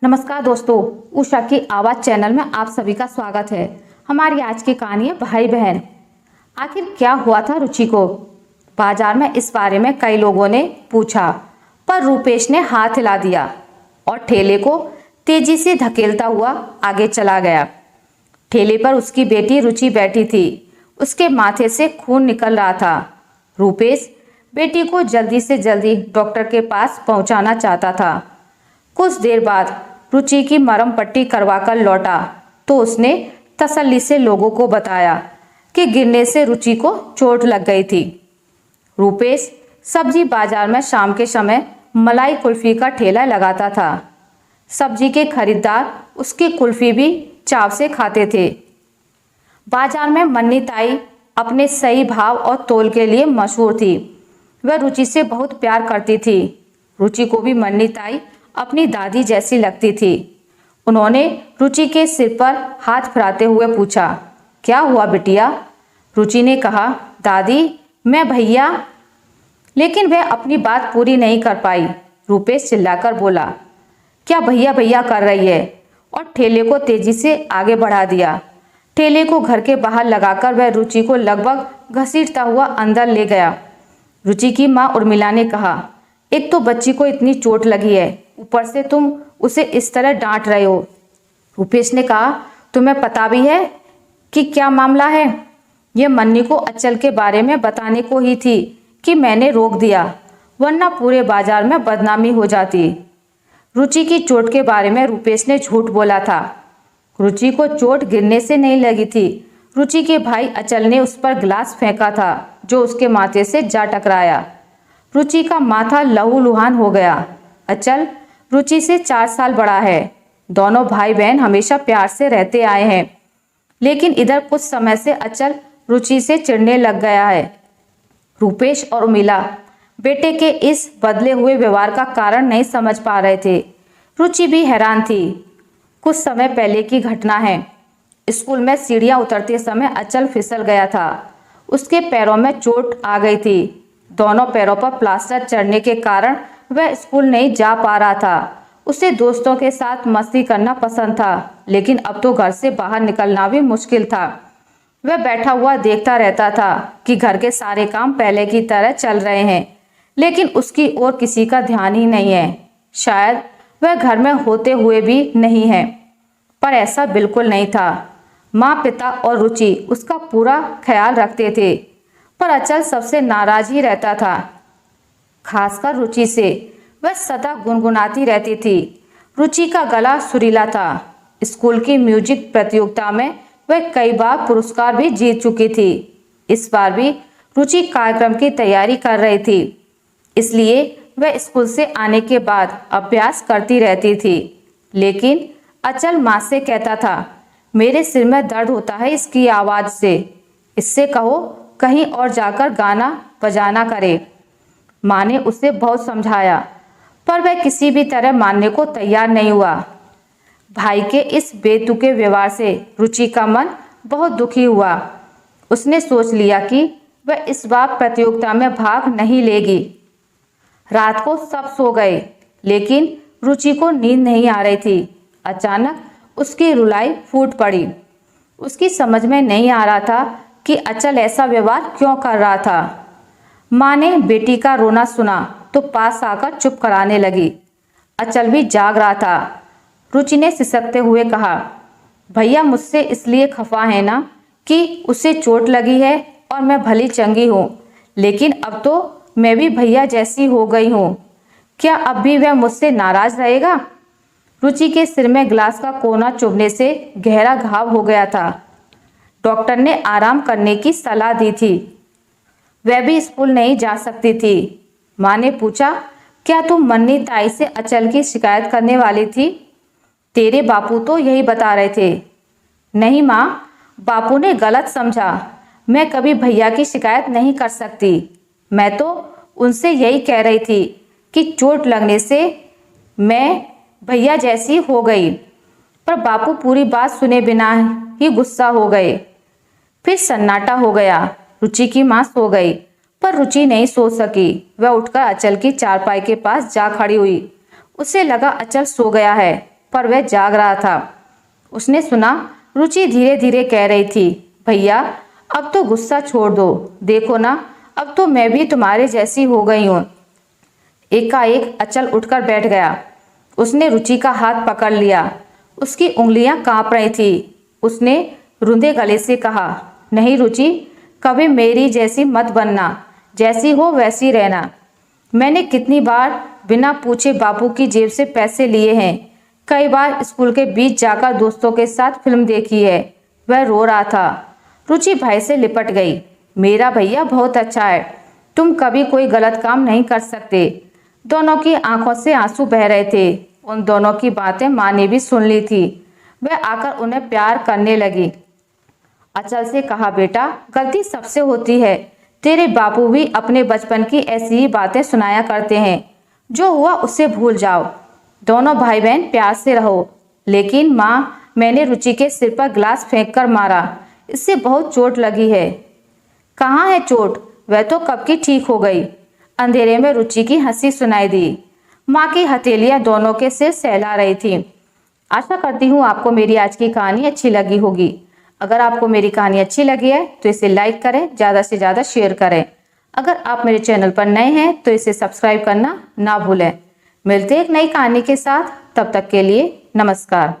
नमस्कार दोस्तों, उषा की आवाज़ चैनल में आप सभी का स्वागत है। हमारी आज की कहानी है भाई बहन। आखिर क्या हुआ था रुचि को? बाजार में इस बारे में कई लोगों ने पूछा, पर रूपेश ने हाथ हिला दिया और ठेले को तेजी से धकेलता हुआ आगे चला गया। ठेले पर उसकी बेटी रुचि बैठी थी। उसके माथे से खून निकल रहा था। रूपेश बेटी को जल्दी से जल्दी डॉक्टर के पास पहुंचाना चाहता था। कुछ देर बाद रुचि की मरहम पट्टी करवाकर लौटा तो उसने तसल्ली से लोगों को बताया कि गिरने से रुचि को चोट लग गई थी। रूपेश सब्जी बाजार में शाम के समय मलाई कुल्फी का ठेला लगाता था। सब्जी के खरीदार उसकी कुल्फी भी चाव से खाते थे। बाजार में मन्नी ताई अपने सही भाव और तोल के लिए मशहूर थी। वह रुचि से बहुत प्यार करती थी। रुचि को भी मन्नी ताई अपनी दादी जैसी लगती थी। उन्होंने रुचि के सिर पर हाथ फिराते हुए पूछा, क्या हुआ बिटिया? रुचि ने कहा, दादी मैं भैया। लेकिन वह अपनी बात पूरी नहीं कर पाई। रूपेश चिल्लाकर बोला, क्या भैया भैया कर रही है? और ठेले को तेजी से आगे बढ़ा दिया। ठेले को घर के बाहर लगाकर वह रुचि को लगभग घसीटता हुआ अंदर ले गया। रुचि की माँ उर्मिला ने कहा, एक तो बच्ची को इतनी चोट लगी है, ऊपर से तुम उसे इस तरह डांट रहे हो। रूपेश ने कहा, तुम्हें पता भी है कि क्या मामला है? यह मन्नी को अचल के बारे में बताने को ही थी कि मैंने रोक दिया, वरना पूरे बाजार में बदनामी हो जाती। रुचि की चोट के बारे में रूपेश ने झूठ बोला था। रुचि को चोट गिरने से नहीं लगी थी। रुचि के भाई अचल ने उस पर गिलास फेंका था जो उसके माथे से जा टकराया। रुचि का माथा लहूलुहान हो गया। अचल रुचि से 4 साल बड़ा है। दोनों भाई बहन हमेशा प्यार से रहते आए हैं, लेकिन इधर कुछ समय से अचल रुचि से चिढ़ने लग गया है। रूपेश और उर्मिला बेटे के इस बदले हुए व्यवहार का कारण नहीं समझ पा रहे थे। रुचि भी हैरान थी। कुछ समय पहले की घटना है। स्कूल में सीढ़ियां उतरते समय अचल फिसल गया था। उसके पैरों में चोट आ गई थी। दोनों पैरों पर प्लास्टर चढ़ने के कारण वह स्कूल नहीं जा पा रहा था। उसे दोस्तों के साथ मस्ती करना पसंद था, लेकिन अब तो घर से बाहर निकलना भी मुश्किल था। वह बैठा हुआ देखता रहता था कि घर के सारे काम पहले की तरह चल रहे हैं, लेकिन उसकी ओर किसी का ध्यान ही नहीं है। शायद वह घर में होते हुए भी नहीं है, पर ऐसा बिल्कुल नहीं था। माँ, पिता और रुचि उसका पूरा ख्याल रखते थे, पर अचल सबसे नाराज ही रहता था, खासकर रुचि से। वह सदा गुनगुनाती रहती थी। रुचि का गला सुरीला था। स्कूल की म्यूजिक प्रतियोगिता में वह कई बार पुरस्कार भी जीत चुकी थी। इस बार भी रुचि कार्यक्रम की तैयारी कर रही थी, इसलिए वह स्कूल से आने के बाद अभ्यास करती रहती थी। लेकिन अचल माँ से कहता था, मेरे सिर में दर्द होता है इसकी आवाज़ से, इससे कहो कहीं और जाकर गाना बजाना करे। माँ ने उसे बहुत समझाया, पर वह किसी भी तरह मानने को तैयार नहीं हुआ। भाई के इस बेतुके व्यवहार से रुचि का मन बहुत दुखी हुआ। उसने सोच लिया कि वह इस बार प्रतियोगिता में भाग नहीं लेगी। रात को सब सो गए, लेकिन रुचि को नींद नहीं आ रही थी। अचानक उसकी रुलाई फूट पड़ी। उसकी समझ में नहीं आ रहा था कि अचल ऐसा व्यवहार क्यों कर रहा था। माँ ने बेटी का रोना सुना तो पास आकर चुप कराने लगी। अचल भी जाग रहा था। रुचि ने सिसकते हुए कहा, भैया मुझसे इसलिए खफा है ना कि उसे चोट लगी है और मैं भली चंगी हूँ, लेकिन अब तो मैं भी भैया जैसी हो गई हूँ। क्या अब भी वह मुझसे नाराज रहेगा? रुचि के सिर में गिलास का कोना चुभने से गहरा घाव हो गया था। डॉक्टर ने आराम करने की सलाह दी थी। वह भी स्कूल नहीं जा सकती थी। माँ ने पूछा, क्या तुम मन्नी ताई से अचल की शिकायत करने वाली थी? तेरे बापू तो यही बता रहे थे। नहीं माँ, बापू ने गलत समझा। मैं कभी भैया की शिकायत नहीं कर सकती। मैं तो उनसे यही कह रही थी कि चोट लगने से मैं भैया जैसी हो गई। पर बापू पूरी बात सुने बिना ही गुस्सा हो गए। फिर सन्नाटा हो गया। रुचि की माँ सो गई, पर रुचि नहीं सो सकी। वह उठकर अचल की चारपाई के पास जा खड़ी हुई। उसे लगा अचल सो गया है। पर वह जाग रहा था। उसने सुना रुचि धीरे धीरे कह रही थी, भैया अब तो गुस्सा छोड़ दो, देखो ना अब तो मैं भी तुम्हारे जैसी हो गई हूँ। एकाएक अचल उठकर बैठ गया। उसने रुचि का हाथ पकड़ लिया। उसकी उंगलियां कांप रही थी। उसने रुंधे गले से कहा, नहीं रुचि, कभी मेरी जैसी मत बनना, जैसी हो वैसी रहना। मैंने कितनी बार बिना पूछे बापू की जेब से पैसे लिए हैं, कई बार स्कूल के बीच जाकर दोस्तों के साथ फिल्म देखी है। वह रो रहा था। रुचि भय से लिपट गई। मेरा भैया बहुत अच्छा है, तुम कभी कोई गलत काम नहीं कर सकते। दोनों की आंखों से आंसू बह रहे थे। उन दोनों की बातें माँ ने भी सुन ली थी। वह आकर उन्हें प्यार करने लगी। अचल से कहा, बेटा गलती सबसे होती है, तेरे बापू भी अपने बचपन की ऐसी ही बातें सुनाया करते हैं। जो हुआ उसे भूल जाओ, दोनों भाई बहन प्यार से रहो। लेकिन माँ, मैंने रुचि के सिर पर गिलास फेंक कर मारा, इससे बहुत चोट लगी है। कहाँ है चोट? वह तो कब की ठीक हो गई। अंधेरे में रुचि की हंसी सुनाई दी। माँ की हथेलियां दोनों के सिर सहला रही थी। आशा करती हूँ आपको मेरी आज की कहानी अच्छी लगी होगी। अगर आपको मेरी कहानी अच्छी लगी है तो इसे लाइक करें, ज़्यादा से ज़्यादा शेयर करें। अगर आप मेरे चैनल पर नए हैं तो इसे सब्सक्राइब करना ना भूलें। मिलते हैं एक नई कहानी के साथ, तब तक के लिए नमस्कार।